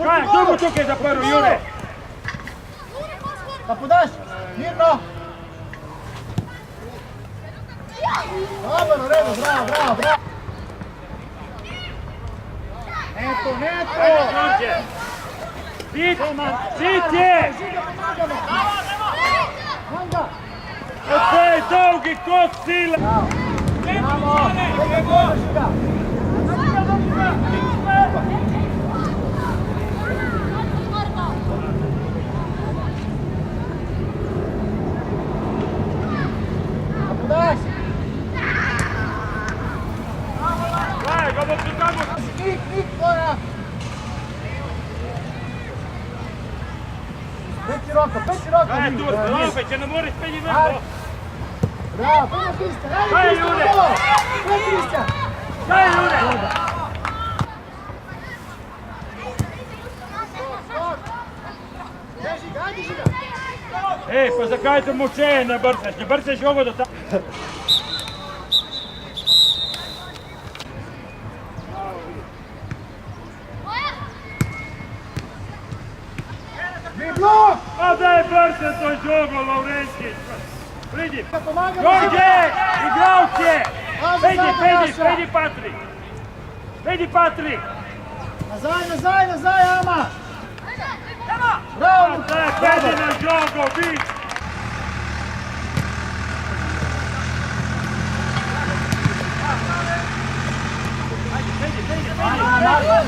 Kaj, kdo bo tukaj zaprl, Jure? Da podaš, mirno. Dobro, redo, bravo, bravo, bravo. Neto, neto. Sit je! Manga. Opet dolgi kot sila! Bravo, bravo, Žiga. Podaš. Kaj, ga bo tukamo! Nik, mora. Peći roko. Kaj, Turko, opet će nam morati penji vrlo! Bravo, puno Kristijan, Kaj, ajde Jure? Kristijan! Kaj, Jure? Ajde Žiga! Ej, pa zakaj te moče ne brcaš? Ne brcaš ovo do tamo. Mi blok! Pa daj brce to žogo, Laurenčić! Pridi! Pomagamo Đorđe! Igrauće! Ajde, Pedi Patrik! Pedi Patrik! Nazaj, Ama! Bravo! Daj, pedi na žogo, bit!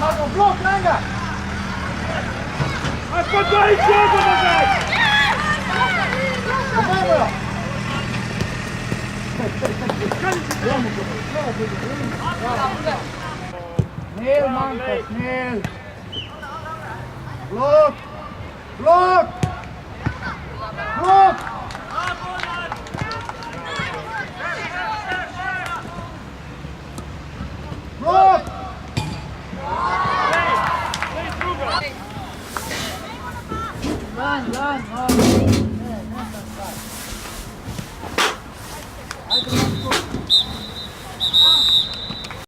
Marko, blok, Manga! A pa daj žogo nazaj! Dobro! Snel, Manko, snel! Blok!